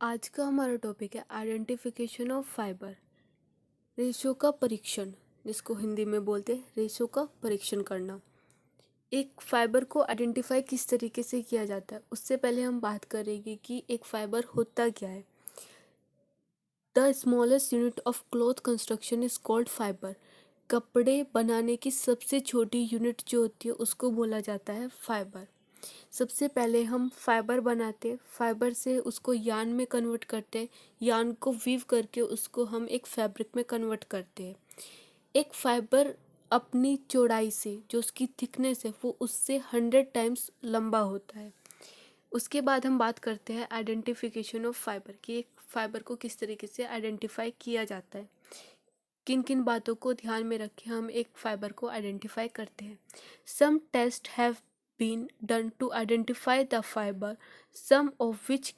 आज का हमारा टॉपिक है आइडेंटिफिकेशन ऑफ फाइबर। रेशो का परीक्षण, जिसको हिंदी में बोलते हैं रेशो का परीक्षण करना। एक फाइबर को आइडेंटिफाई किस तरीके से किया जाता है, उससे पहले हम बात करेंगे कि एक फाइबर होता क्या है। The smallest unit of cloth construction is called fibre. कपड़े बनाने की सबसे छोटी यूनिट जो होती है उसको बोला जाता है फाइबर। सबसे पहले हम फाइबर बनाते, फाइबर से उसको यान में कन्वर्ट करते, यान को वीव करके उसको हम एक फैब्रिक में कन्वर्ट करते हैं। एक फाइबर अपनी चौड़ाई से, जो उसकी थिकनेस है, वो उससे 100 टाइम्स लंबा होता है। उसके बाद हम बात करते हैं आइडेंटिफिकेशन ऑफ फाइबर कि एक फाइबर को किस तरीके से आइडेंटिफाई किया जाता है, किन किन बातों को ध्यान में रख के हम एक फाइबर को आइडेंटिफाई करते हैं। Some test have been done to identify the fibre, some of which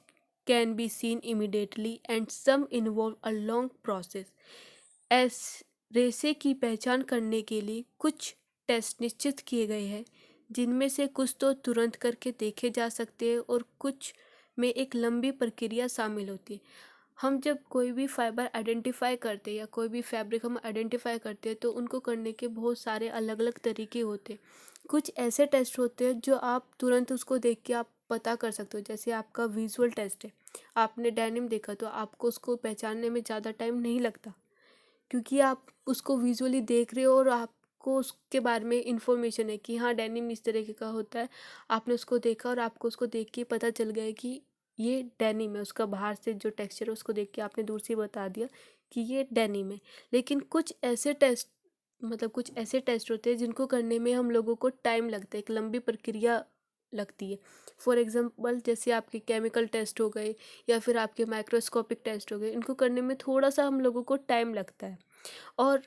can be seen immediately and some involve a long process. एस रेसे की पहचान करने के लिए कुछ टेस्ट निश्चित किए गए हैं, जिनमें से कुछ तो तुरंत करके देखे जा सकते हैं और कुछ में एक लंबी प्रक्रिया शामिल होती है। हम जब कोई भी फाइबर आइडेंटिफाई करते हैं या कोई भी फैब्रिक हम आइडेंटिफाई करते हैं तो उनको करने के बहुत सारे अलग अलग तरीके होते हैं। कुछ ऐसे टेस्ट होते हैं जो आप तुरंत उसको देख के आप पता कर सकते हो, जैसे आपका विजुअल टेस्ट है। आपने डेनिम देखा तो आपको उसको पहचानने में ज़्यादा टाइम नहीं लगता, क्योंकि आप उसको विजुअली देख रहे हो और आपको उसके बारे में इंफॉर्मेशन है कि हाँ डेनिम इस तरीके का होता है। आपने उसको देखा और आपको उसको देख के पता चल गया है कि ये डेनिम है। उसका बाहर से जो टेक्सचर है उसको देख के आपने दूर से बता दिया कि ये डेनिम है। लेकिन कुछ ऐसे टेस्ट होते हैं जिनको करने में हम लोगों को टाइम लगता है, एक लंबी प्रक्रिया लगती है। फॉर एग्जांपल जैसे आपके केमिकल टेस्ट हो गए या फिर आपके माइक्रोस्कोपिक टेस्ट हो गए, इनको करने में थोड़ा सा हम लोगों को टाइम लगता है। और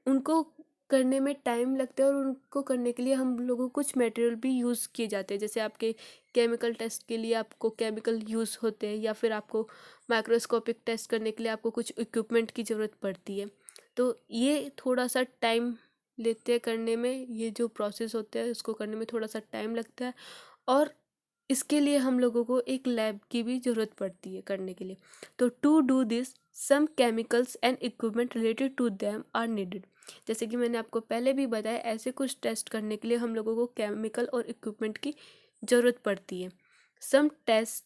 उनको करने में टाइम लगता है और उनको करने के लिए हम लोगों को कुछ मटेरियल भी यूज़ किए जाते हैं। जैसे आपके केमिकल टेस्ट के लिए आपको केमिकल यूज़ होते हैं, या फिर आपको माइक्रोस्कोपिक टेस्ट करने के लिए आपको कुछ इक्विपमेंट की ज़रूरत पड़ती है। तो ये थोड़ा सा टाइम लेते हैं करने में, ये जो प्रोसेस होता है उसको करने में थोड़ा सा टाइम लगता है। और इसके लिए हम लोगों को एक लैब की भी ज़रूरत पड़ती है करने के लिए। तो to do this some chemicals and equipment related to them are needed. जैसे कि मैंने आपको पहले भी बताया, ऐसे कुछ टेस्ट करने के लिए हम लोगों को केमिकल और इक्विपमेंट की ज़रूरत पड़ती है। Some test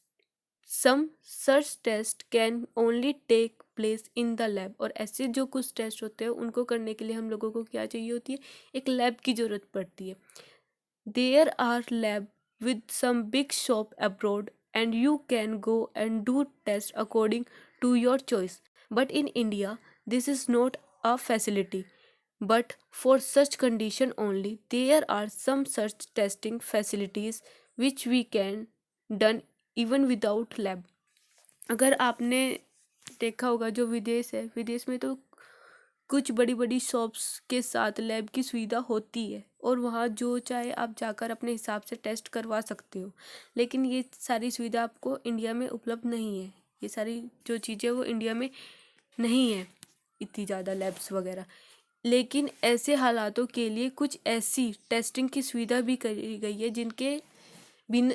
some search test can only take place in the lab. और ऐसे जो कुछ टेस्ट होते हैं उनको करने के लिए हम लोगों को क्या चाहिए होती है, एक लैब की ज़रूरत पड़ती है। There are lab with some big shop abroad and you can go and do tests according to your choice. But in India, this is not a facility. But for such condition only, there are some such testing facilities which we can done even without lab. अगर आपने देखा होगा, जो विदेश है, विदेश में तो कुछ बड़ी बड़ी शॉप्स के साथ लैब की सुविधा होती है और वहाँ जो चाहे आप जाकर अपने हिसाब से टेस्ट करवा सकते हो। लेकिन ये सारी सुविधा आपको इंडिया में उपलब्ध नहीं है। ये सारी जो चीज़ें वो इंडिया में नहीं है, इतनी ज़्यादा लैब्स वगैरह। लेकिन ऐसे हालातों के लिए कुछ ऐसी टेस्टिंग की सुविधा भी करी गई है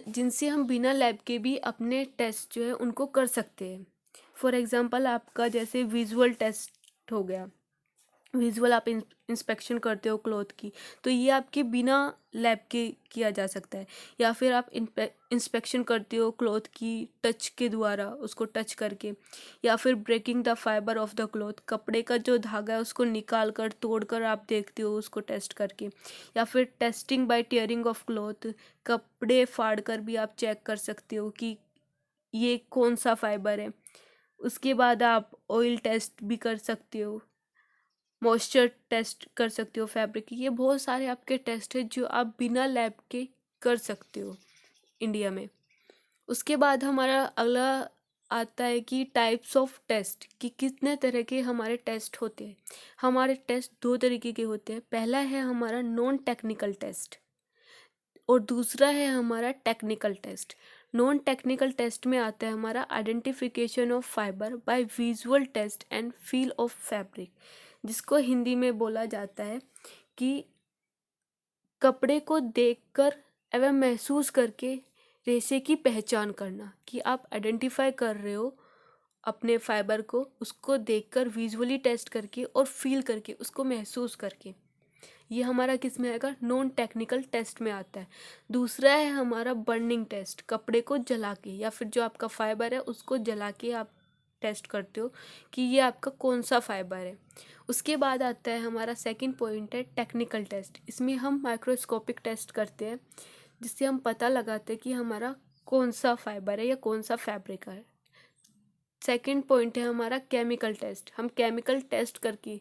जिनसे हम बिना लैब के भी अपने टेस्ट जो है उनको कर सकते हैं। फॉर एग्ज़ाम्पल आपका जैसे विजुअल टेस्ट हो गया, विजुअल आप इंस्पेक्शन करते हो क्लॉथ की, तो ये आपके बिना लैब के किया जा सकता है। या फिर आप इंस्पेक्शन करते हो क्लॉथ की टच के द्वारा, उसको टच करके। या फिर breaking the fibre of the cloth, कपड़े का जो धागा है उसको निकाल कर तोड़ कर आप देखते हो उसको टेस्ट करके। या फिर testing by tearing of cloth, कपड़े फाड़ कर भी आप चेक कर सकते हो कि ये कौन सा फाइबर है। उसके बाद आप ऑयल टेस्ट भी कर सकते हो, मॉइस्चर टेस्ट कर सकते हो फैब्रिक की। ये बहुत सारे आपके टेस्ट हैं जो आप बिना लैब के कर सकते हो इंडिया में। उसके बाद हमारा अगला आता है कि टाइप्स ऑफ टेस्ट, कि कितने तरह के हमारे टेस्ट होते हैं। हमारे टेस्ट दो तरीके के होते हैं। पहला है हमारा नॉन टेक्निकल टेस्ट और दूसरा है हमारा technical test. Non technical test में आता है हमारा identification of fibre by visual test and feel of fabric, जिसको हिंदी में बोला जाता है कि कपड़े को देखकर एवं महसूस करके रेशे की पहचान करना, कि आप आइडेंटिफाई कर रहे हो अपने फाइबर को, उसको देखकर विजुअली टेस्ट करके और फील करके, उसको महसूस करके। ये हमारा किस में आएगा? नॉन टेक्निकल टेस्ट में आता है। दूसरा है हमारा बर्निंग टेस्ट, कपड़े को जला के या फिर जो आपका फाइबर है उसको जला के आप टेस्ट करते हो कि ये आपका कौन सा फाइबर है। उसके बाद आता है हमारा सेकंड पॉइंट है टेक्निकल टेस्ट। इसमें हम माइक्रोस्कोपिक टेस्ट करते हैं, जिससे हम पता लगाते हैं कि हमारा कौन सा फाइबर है या कौन सा फैब्रिक है। सेकंड पॉइंट है हमारा केमिकल टेस्ट। हम केमिकल टेस्ट करके,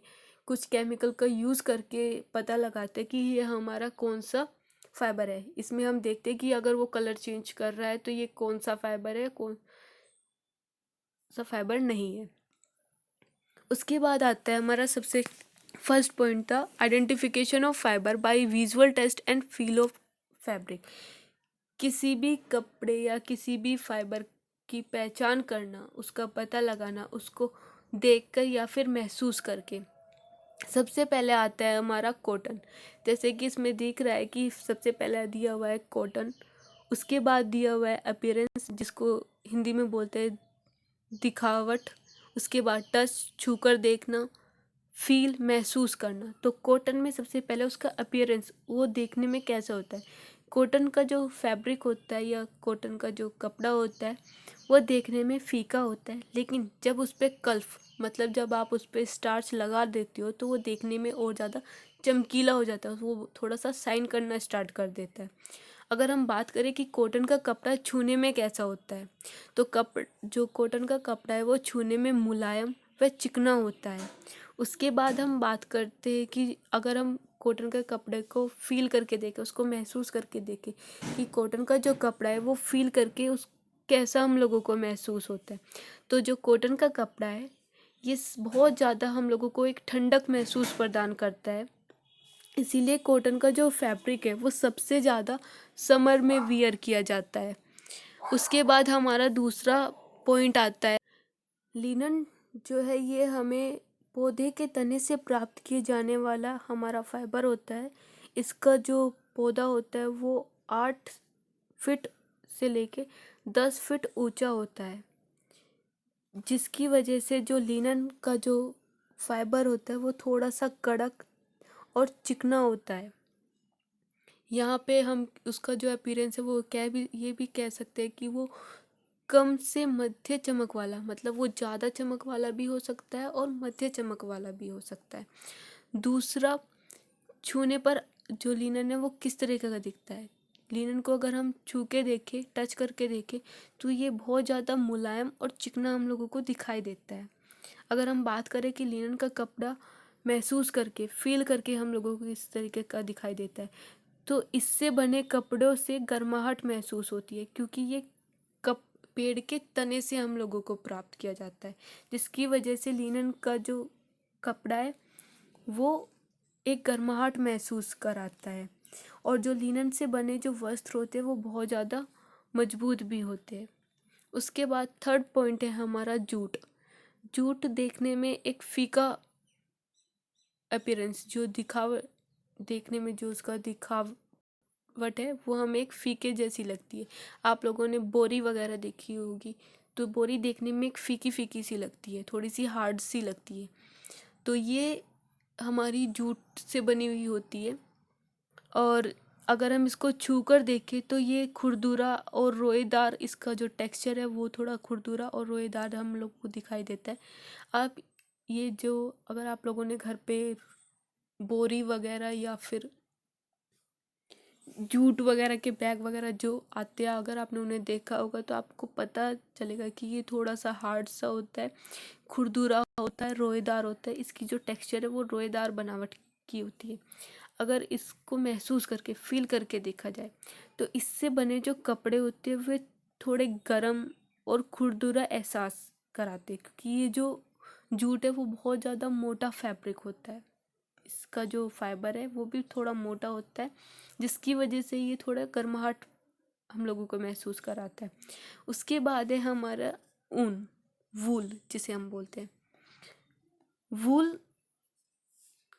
कुछ केमिकल का यूज़ करके पता लगाते हैं कि ये हमारा कौन सा फाइबर है। इसमें हम देखते हैं कि अगर वो कलर चेंज कर रहा है तो ये कौन सा फाइबर है, कौन सा फाइबर नहीं है। उसके बाद आता है हमारा सबसे फर्स्ट पॉइंट था identification of fibre by visual test and feel of fabric. किसी भी कपड़े या किसी भी फाइबर की पहचान करना, उसका पता लगाना, उसको देखकर या फिर महसूस करके। सबसे पहले आता है हमारा कॉटन। जैसे कि इसमें दिख रहा है कि सबसे पहले दिया हुआ है कॉटन, उसके बाद दिया हुआ है अपीयरेंस, जिसको हिंदी में बोलते हैं दिखावट, उसके बाद टच, छूकर देखना, फील, महसूस करना। तो कॉटन में सबसे पहले उसका अपीयरेंस, वो देखने में कैसा होता है। कॉटन का जो फैब्रिक होता है या कॉटन का जो कपड़ा होता है वो देखने में फीका होता है, लेकिन जब उस पर कल्फ, मतलब जब आप उस पर स्टार्च लगा देते हो तो वो देखने में और ज़्यादा चमकीला हो जाता है, वो थोड़ा सा शाइन करना स्टार्ट कर देता है। अगर हम बात करें कि कॉटन का कपड़ा छूने में कैसा होता है, तो जो कॉटन का कपड़ा है वो छूने में मुलायम व चिकना होता है। उसके बाद हम बात करते हैं कि अगर हम कॉटन के कपड़े को फील करके देखें, उसको महसूस करके देखें कि कॉटन का जो कपड़ा है वो फील करके उस कैसा हम लोगों को महसूस होता है। तो जो कॉटन का कपड़ा है ये बहुत ज़्यादा हम लोगों को एक ठंडक महसूस प्रदान करता है। इसीलिए कॉटन का जो फैब्रिक है वो सबसे ज़्यादा समर में वियर किया जाता है। उसके बाद हमारा दूसरा पॉइंट आता है लिनन। जो है ये हमें पौधे के तने से प्राप्त किए जाने वाला हमारा फाइबर होता है। इसका जो पौधा होता है वो 8 फीट से लेके 10 फीट ऊंचा होता है, जिसकी वजह से जो लिनन का जो फाइबर होता है वो थोड़ा सा कड़क और चिकना होता है। यहाँ पे हम उसका जो अपीयरेंस है वो ये भी कह सकते हैं कि वो कम से मध्य चमक वाला, मतलब वो ज़्यादा चमक वाला भी हो सकता है और मध्य चमक वाला भी हो सकता है। दूसरा, छूने पर जो लिनन है वो किस तरीके का दिखता है। लिनन को अगर हम छू के देखें, टच करके देखें, तो ये बहुत ज़्यादा मुलायम और चिकना हम लोगों को दिखाई देता है। अगर हम बात करें कि लिनन का कपड़ा महसूस करके, फील करके हम लोगों को इस तरीके का दिखाई देता है, तो इससे बने कपड़ों से गर्माहट महसूस होती है, क्योंकि ये कप पेड़ के तने से हम लोगों को प्राप्त किया जाता है, जिसकी वजह से लिनन का जो कपड़ा है वो एक गर्माहट महसूस कराता है। और जो लिनन से बने जो वस्त्र होते हैं वो बहुत ज़्यादा मजबूत भी होते हैं। उसके बाद थर्ड पॉइंट है हमारा जूट। जूट देखने में एक फीका अपीयरेंस, जो देखने में जो उसका दिखावट है वो हमें एक फीके जैसी लगती है। आप लोगों ने बोरी वगैरह देखी होगी, तो बोरी देखने में एक फीकी फीकी सी लगती है, थोड़ी सी हार्ड सी लगती है। तो ये हमारी जूट से बनी हुई होती है। और अगर हम इसको छू कर देखें तो ये खुरदुरा और रोएदार, इसका जो टेक्सचर है वो थोड़ा खुरदुरा और रोएदार हम लोग को दिखाई देता है। आप ये जो, अगर आप लोगों ने घर पे बोरी वगैरह या फिर जूट वगैरह के बैग वगैरह जो आते हैं, अगर आपने उन्हें देखा होगा तो आपको पता चलेगा कि ये थोड़ा सा हार्ड सा होता है, खुरदुरा होता है, रोएदार होता है। इसकी जो टेक्सचर है वो रोएदार बनावट की होती है। अगर इसको महसूस करके, फील करके देखा जाए तो इससे बने जो कपड़े होते हैं वे थोड़े गर्म और खुरदुरा एहसास कराते हैं, क्योंकि ये जो जूट है वो बहुत ज़्यादा मोटा फैब्रिक होता है। इसका जो फाइबर है वो भी थोड़ा मोटा होता है, जिसकी वजह से ये थोड़ा गर्माहट हम लोगों को महसूस कराता है। उसके बाद है हमारा ऊन, वूल जिसे हम बोलते हैं। वूल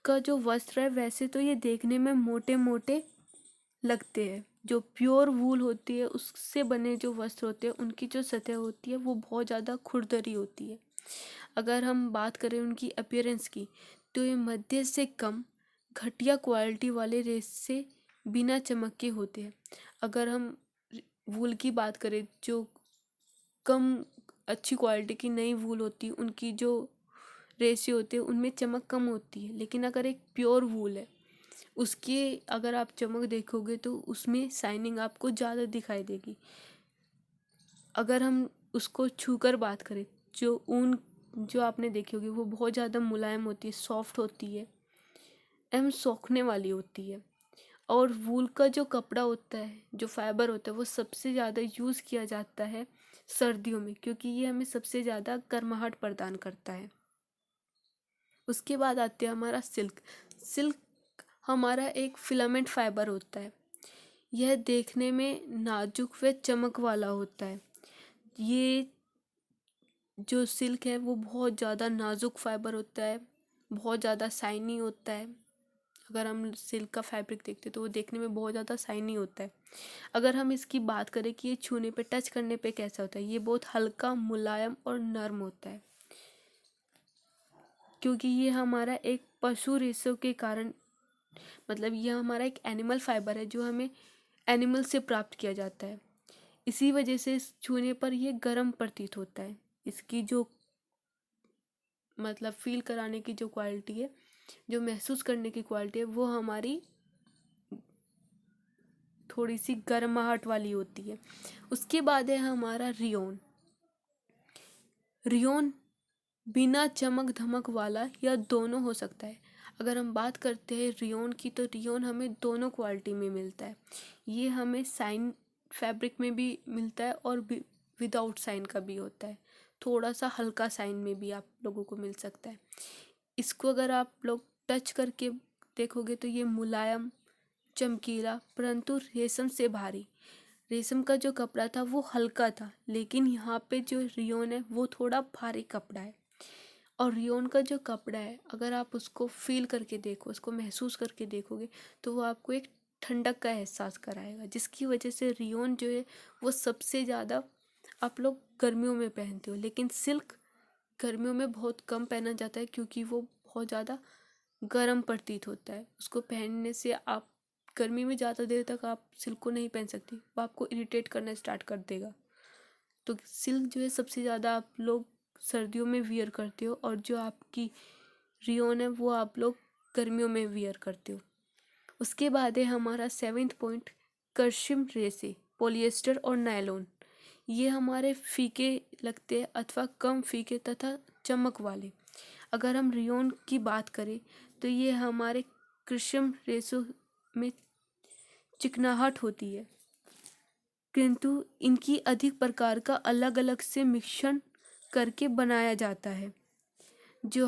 का जो वस्त्र है वैसे तो ये देखने में मोटे मोटे लगते हैं, जो प्योर वूल होती है उससे बने जो वस्त्र होते हैं उनकी जो सतह होती है वो बहुत ज़्यादा खुरदरी होती है। अगर हम बात करें उनकी अपीयरेंस की, तो ये मध्य से कम घटिया क्वालिटी वाले रेसे बिना चमक के होते हैं। अगर हम वूल की बात करें, जो कम अच्छी क्वालिटी की नई वूल होती है उनकी जो रेशे होते हैं उनमें चमक कम होती है। लेकिन अगर एक प्योर वूल है, उसके अगर आप चमक देखोगे तो उसमें शाइनिंग आपको ज़्यादा दिखाई देगी। अगर हम उसको छूकर बात करें, जो ऊन जो आपने देखी होगी वो बहुत ज़्यादा मुलायम होती है, सॉफ्ट होती है एवं सोखने वाली होती है। और वूल का जो कपड़ा होता है, जो फाइबर होता है, वो सबसे ज़्यादा यूज़ किया जाता है सर्दियों में, क्योंकि ये हमें सबसे ज़्यादा गर्माहट प्रदान करता है। उसके बाद आते हैं हमारा सिल्क। सिल्क हमारा एक फिलामेंट फाइबर होता है। यह देखने में नाजुक व चमक वाला होता है। ये जो सिल्क है वो बहुत ज़्यादा नाजुक फाइबर होता है, बहुत ज़्यादा शाइनी होता है। अगर हम सिल्क का फैब्रिक देखते हैं तो वो देखने में बहुत ज़्यादा शाइनी होता है। अगर हम इसकी बात करें कि ये छूने पे, टच करने पे कैसा होता है, ये बहुत हल्का, मुलायम और नर्म होता है, क्योंकि ये हमारा एक पशु रेशों के कारण, मतलब ये हमारा एक एनिमल फाइबर है जो हमें एनिमल से प्राप्त किया जाता है। इसी वजह से इस छूने पर ये गर्म प्रतीत होता है। इसकी जो मतलब फील कराने की जो क्वालिटी है, जो महसूस करने की क्वालिटी है, वो हमारी थोड़ी सी गर्माहट वाली होती है। उसके बाद है हमारा रियोन। रियोन बिना चमक धमक वाला या दोनों हो सकता है। अगर हम बात करते हैं रियोन की, तो रियोन हमें दोनों क्वालिटी में मिलता है। ये हमें साइन फैब्रिक में भी मिलता है और विदाउट साइन का भी होता है। थोड़ा सा हल्का साइन में भी आप लोगों को मिल सकता है। इसको अगर आप लोग टच करके देखोगे तो ये मुलायम, चमकीला, परंतु रेशम से भारी। रेशम का जो कपड़ा था वो हल्का था, लेकिन यहाँ पे जो रियोन है वो थोड़ा भारी कपड़ा है। और रियोन का जो कपड़ा है, अगर आप उसको फील करके देखो, उसको महसूस करके देखोगे, तो वो आपको एक ठंडक का एहसास कराएगा, जिसकी वजह से रियोन जो है वो सबसे ज़्यादा आप लोग गर्मियों में पहनते हो। लेकिन सिल्क गर्मियों में बहुत कम पहना जाता है, क्योंकि वो बहुत ज़्यादा गर्म प्रतीत होता है। उसको पहनने से आप गर्मी में ज़्यादा देर तक आप सिल्क को नहीं पहन सकती, वो आपको इरिटेट करना स्टार्ट कर देगा। तो सिल्क जो है सबसे ज़्यादा आप लोग सर्दियों में वियर करते हो, और जो आपकी रियोन है वो आप लोग गर्मियों में वियर करते हो। उसके बाद है हमारा 7th पॉइंट, कर्शिम रेसे, पॉलिएस्टर और नायलॉन। ये हमारे फीके लगते हैं अथवा कम फीके तथा चमक वाले। अगर हम रियोन की बात करें तो ये हमारे कृत्रिम रेशों में चिकनाहट होती है, किंतु इनकी अधिक प्रकार का अलग अलग से मिश्रण करके बनाया जाता है। जो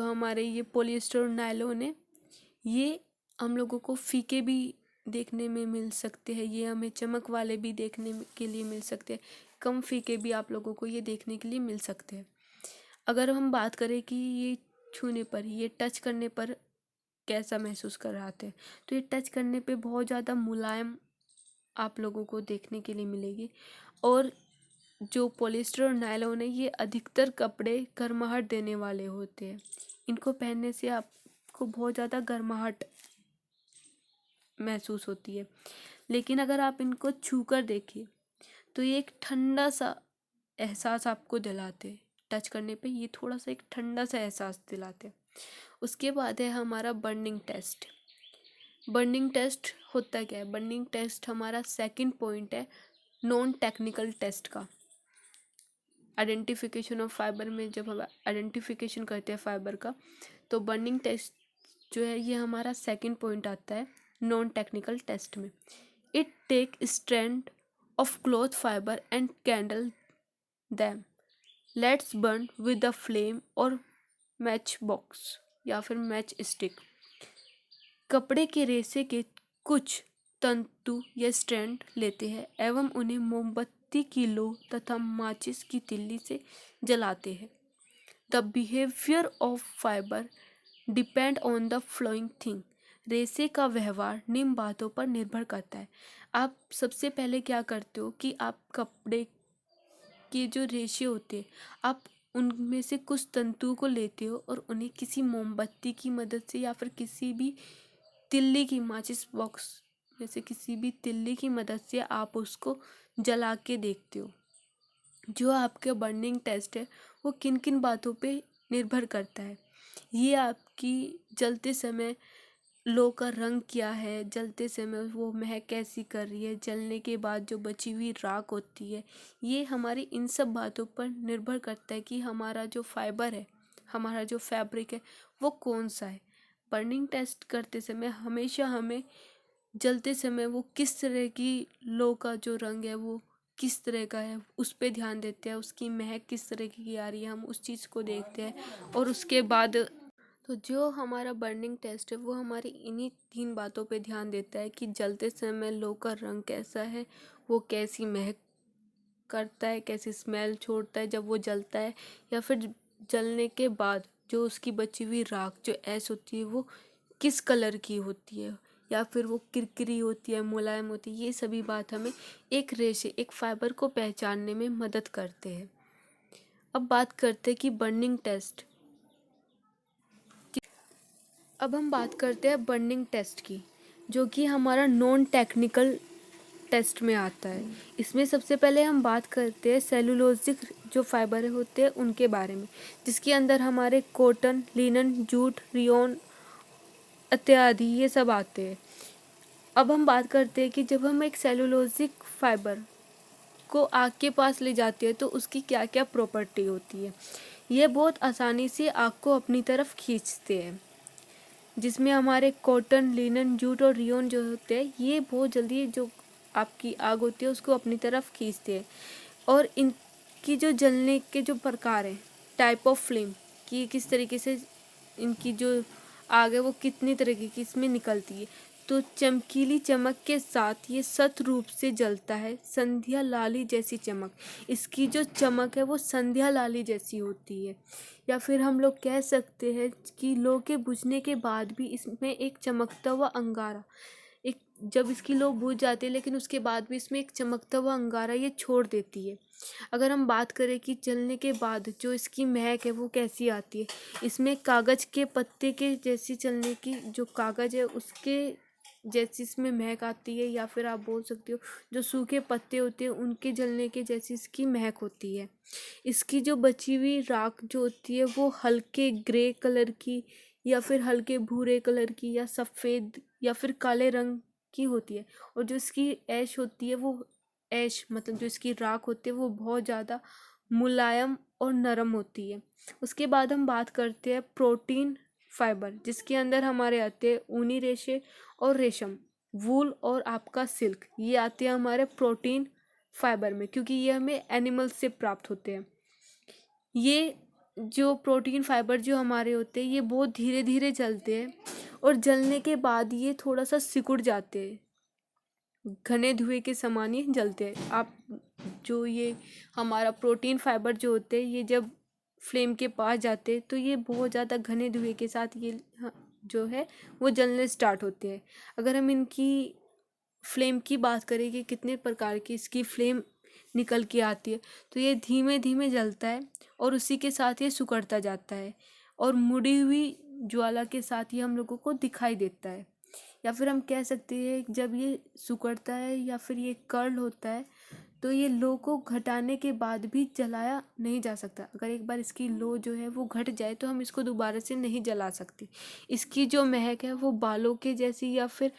हमारे ये पॉलिएस्टर और नायलॉन है, ये हम लोगों को फीके भी देखने में मिल सकते हैं, ये हमें चमक वाले भी के लिए मिल सकते हैं, कम फीके भी आप लोगों को ये देखने के लिए मिल सकते हैं। अगर हम बात करें कि ये छूने पर, ये टच करने पर कैसा महसूस कर रहे थे, तो ये टच करने पे बहुत ज़्यादा मुलायम आप लोगों को देखने के लिए मिलेगी। और जो पॉलिएस्टर और नायलॉन है, ये अधिकतर कपड़े गर्माहट देने वाले होते हैं। इनको पहनने से आपको बहुत ज़्यादा गर्माहट महसूस होती है। लेकिन अगर आप इनको छूकर देखिए तो ये एक ठंडा सा एहसास आपको दिलाते हैं। टच करने पे ये थोड़ा सा एक ठंडा सा एहसास दिलाते हैं। उसके बाद है हमारा बर्निंग टेस्ट। बर्निंग टेस्ट होता क्या है? बर्निंग टेस्ट हमारा 2nd पॉइंट है नॉन टेक्निकल टेस्ट का। आइडेंटिफिकेशन ऑफ फाइबर में जब हम आइडेंटिफिकेशन करते हैं फाइबर का, तो बर्निंग टेस्ट जो है ये हमारा 2nd पॉइंट आता है नॉन टेक्निकल टेस्ट में। It take strand of cloth fibre and candle them, let's burn with the flame और मैच बॉक्स या फिर मैच स्टिक। कपड़े के रेशे के कुछ तंतु या स्ट्रैंड लेते हैं एवं उन्हें मोमबत्ती की लो तथा माचिस की तिल्ली से जलाते हैं। The behaviour of fibre depend on the flowing thing, रेशे का व्यवहार निम्न बातों पर निर्भर करता है। आप सबसे पहले क्या करते हो कि आप कपड़े के जो रेशे होते हैं, आप उनमें से कुछ तंतुओं को लेते हो और उन्हें किसी मोमबत्ती की मदद से या फिर किसी भी तिल्ली की माचिस बॉक्स में से किसी भी तिल्ली की मदद से आप उसको जला के देखते हो। जो आपका बर्निंग टेस्ट है वो किन किन बातों पे निर्भर करता है। ये आपकी जलते समय लो का रंग क्या है, जलते समय वो महक कैसी कर रही है, जलने के बाद जो बची हुई राख होती है, ये हमारी इन सब बातों पर निर्भर करता है कि हमारा जो फाइबर है, हमारा जो फैब्रिक है वो कौन सा है। बर्निंग टेस्ट करते समय हमेशा हमें जलते समय वो किस तरह की लो का जो रंग है वो किस तरह का है उस पे ध्यान देते हैं, उसकी महक किस तरह की आ रही है हम उस चीज़ को देखते हैं। और उसके बाद तो जो हमारा बर्निंग टेस्ट है वो हमारी इन्हीं 3 बातों पे ध्यान देता है कि जलते समय लो का रंग कैसा है, वो कैसी महक करता है, कैसी स्मेल छोड़ता है जब वो जलता है, या फिर जलने के बाद जो उसकी बची हुई राख जो ऐश होती है वो किस कलर की होती है, या फिर वो किरकिरी होती है, मुलायम होती है। ये सभी बात हमें एक रेशे, एक फाइबर को पहचानने में मदद करते हैं। अब बात करते हैं कि बर्निंग टेस्ट अब हम बात करते हैं बर्निंग टेस्ट की, जो कि हमारा नॉन टेक्निकल टेस्ट में आता है। इसमें सबसे पहले हम बात करते हैं सेलुलोजिक जो फाइबर होते हैं उनके बारे में, जिसके अंदर हमारे कॉटन, लिनन, जूट, रियोन इत्यादि ये सब आते हैं। अब हम बात करते हैं कि जब हम एक सेलुलोजिक फाइबर को आग के पास ले जाते हैं तो उसकी क्या क्या प्रॉपर्टी होती है। ये बहुत आसानी से आग को अपनी तरफ खींचते हैं, जिसमें हमारे कॉटन, लिनन, जूट और रियोन जो होते हैं ये बहुत जल्दी जो आपकी आग होती है उसको अपनी तरफ खींचते हैं। और इनकी जो जलने के जो प्रकार हैं, टाइप ऑफ फ्लेम कि किस तरीके से इनकी जो आग है वो कितनी तरीके की इसमें निकलती है, तो चमकीली चमक के साथ ये सत रूप से जलता है, संध्या लाली जैसी चमक। इसकी जो चमक है वो संध्या लाली जैसी होती है। या फिर हम लोग कह सकते हैं कि लो के बुझने के बाद भी इसमें एक चमकता हुआ अंगारा, एक जब इसकी लो बुझ जाती है लेकिन उसके बाद भी इसमें एक चमकता हुआ अंगारा ये छोड़ देती है। अगर हम बात करें कि जलने के बाद जो इसकी महक है वो कैसी आती है, इसमें कागज़ के पत्ते के जैसी चलने की जो कागज़ है उसके जैसी इसमें महक आती है, या फिर आप बोल सकते हो जो सूखे पत्ते होते हैं उनके जलने के जैसी इसकी महक होती है। इसकी जो बची हुई राख जो होती है वो हल्के ग्रे कलर की या फिर हल्के भूरे कलर की या सफ़ेद या फिर काले रंग की होती है। और जो इसकी ऐश होती है वो ऐश मतलब जो इसकी राख होती है वो बहुत ज़्यादा मुलायम और नरम होती है। उसके बाद हम बात करते हैं प्रोटीन फाइबर, जिसके अंदर हमारे आते हैं ऊनी रेशे और रेशम, वूल और आपका सिल्क। ये आते हैं हमारे प्रोटीन फाइबर में, क्योंकि ये हमें एनिमल से प्राप्त होते हैं। ये जो प्रोटीन फाइबर जो हमारे होते हैं ये बहुत धीरे धीरे जलते हैं और जलने के बाद ये थोड़ा सा सिकुड़ जाते हैं, घने धुएं के समान ही जलते हैं। आप जो ये हमारा प्रोटीन फाइबर जो होते हैं ये जब फ्लेम के पास जाते हैं तो ये बहुत ज़्यादा घने धुएं के साथ ये जो है वो जलने स्टार्ट होते हैं। अगर हम इनकी फ्लेम की बात करें कि कितने प्रकार की इसकी फ्लेम निकल के आती है, तो ये धीमे धीमे जलता है और उसी के साथ ये सिकुड़ता जाता है और मुड़ी हुई ज्वाला के साथ ये हम लोगों को दिखाई देता है। या फिर हम कह सकते हैं जब ये सिकुड़ता है या फिर ये कर्ल होता है तो ये लो को घटाने के बाद भी जलाया नहीं जा सकता। अगर एक बार इसकी लो जो है वो घट जाए तो हम इसको दोबारा से नहीं जला सकते। इसकी जो महक है वो बालों के जैसी या फिर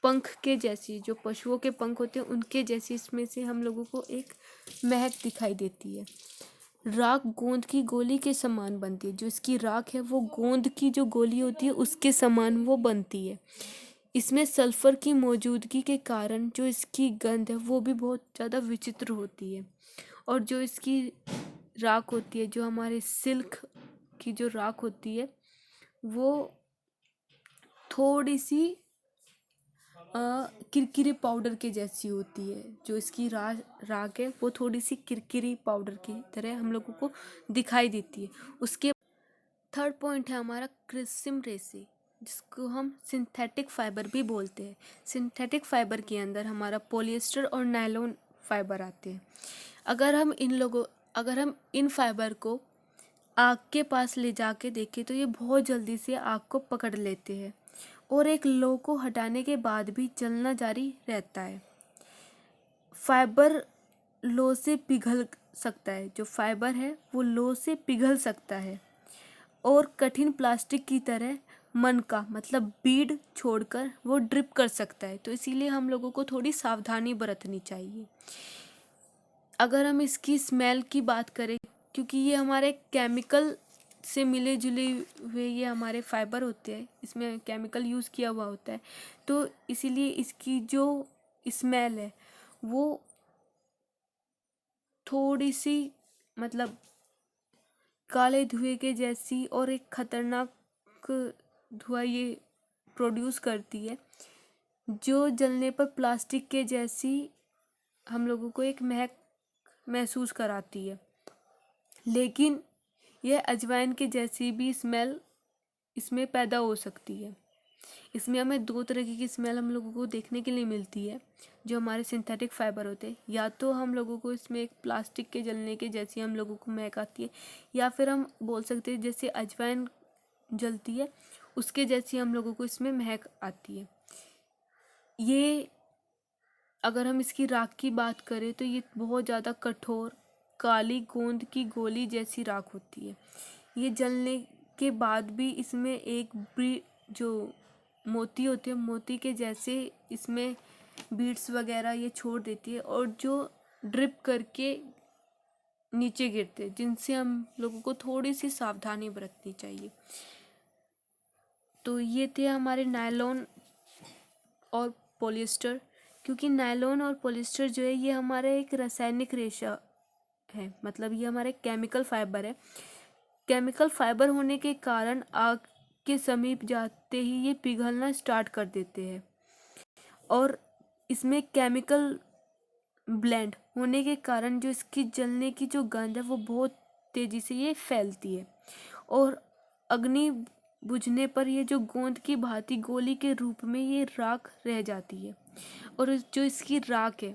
पंख के जैसी, जो पशुओं के पंख होते हैं उनके जैसी इसमें से हम लोगों को एक महक दिखाई देती है। राख गोंद की गोली के समान बनती है। जो इसकी राख है वो गोंद की जो गोली होती है उसके समान वो बनती है। इसमें सल्फर की मौजूदगी के कारण जो इसकी गंध है वो भी बहुत ज़्यादा विचित्र होती है। और जो इसकी राख होती है, जो हमारे सिल्क की जो राख होती है वो थोड़ी सी किरकिरी पाउडर के जैसी होती है। जो इसकी राख है वो थोड़ी सी किरकिरी पाउडर की तरह हम लोगों को दिखाई देती है। उसके थर्ड पॉइंट है हमारा कृत्रिम रेशे। जिसको हम सिंथेटिक फाइबर भी बोलते हैं। सिंथेटिक फाइबर के अंदर हमारा पॉलिएस्टर और नायलॉन फाइबर आते हैं। अगर हम इन फाइबर को आग के पास ले जाके देखें तो ये बहुत जल्दी से आग को पकड़ लेते हैं और एक लो को हटाने के बाद भी जलना जारी रहता है। फाइबर लो से पिघल सकता है, जो फाइबर है वो लो से पिघल सकता है और कठिन प्लास्टिक की तरह मन का मतलब बीड छोड़कर वो ड्रिप कर सकता है। तो इसीलिए हम लोगों को थोड़ी सावधानी बरतनी चाहिए। अगर हम इसकी स्मेल की बात करें, क्योंकि ये हमारे केमिकल से मिले जुले हुए ये हमारे फाइबर होते हैं, इसमें केमिकल यूज़ किया हुआ होता है, तो इसीलिए इसकी जो स्मेल है वो थोड़ी सी मतलब काले धुएं के जैसी और एक खतरनाक धुआं ये प्रोड्यूस करती है, जो जलने पर प्लास्टिक के जैसी हम लोगों को एक महक महसूस कराती है। लेकिन यह अजवाइन के जैसी भी स्मेल इसमें पैदा हो सकती है। इसमें हमें दो तरह की स्मेल हम लोगों को देखने के लिए मिलती है जो हमारे सिंथेटिक फाइबर होते हैं। या तो हम लोगों को इसमें एक प्लास्टिक के जलने के जैसी हम लोगों को महक आती है, या फिर हम बोल सकते हैं जैसे अजवाइन जलती है उसके जैसी हम लोगों को इसमें महक आती है। ये अगर हम इसकी राख की बात करें तो ये बहुत ज़्यादा कठोर काली गोंद की गोली जैसी राख होती है। ये जलने के बाद भी इसमें एक जो मोती होती है, मोती के जैसे इसमें बीड्स वगैरह ये छोड़ देती है और जो ड्रिप करके नीचे गिरते हैं, जिनसे हम लोगों को थोड़ी सी सावधानी बरतनी चाहिए। तो ये थे हमारे नायलॉन और पॉलिएस्टर। क्योंकि नायलॉन और पॉलिएस्टर जो है ये हमारा एक रासायनिक रेशा है, मतलब ये हमारे केमिकल फाइबर है। केमिकल फाइबर होने के कारण आग के समीप जाते ही ये पिघलना स्टार्ट कर देते हैं और इसमें केमिकल ब्लेंड होने के कारण जो इसकी जलने की जो गंध है वो बहुत तेज़ी से ये फैलती है और अग्नि बुझने पर ये जो गोंद की भांति गोली के रूप में ये राख रह जाती है और जो इसकी राख है,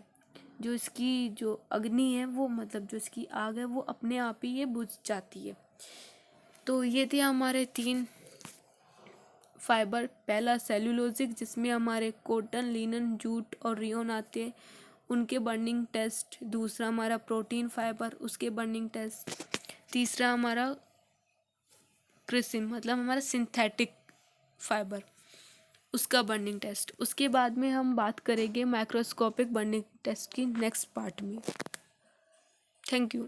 जो इसकी जो अग्नि है वो मतलब जो इसकी आग है वो अपने आप ही ये बुझ जाती है। तो ये थे हमारे 3 फाइबर। पहला सेल्यूलोजिक जिसमें हमारे कॉटन, लिनन, जूट और रियोन आते हैं, उनके बर्निंग टेस्ट। दूसरा हमारा प्रोटीन फाइबर, उसके बर्निंग टेस्ट। तीसरा हमारा क्रिसिन मतलब हमारा सिंथेटिक फाइबर, उसका बर्निंग टेस्ट। उसके बाद में हम बात करेंगे माइक्रोस्कोपिक बर्निंग टेस्ट की नेक्स्ट पार्ट में। Thank you.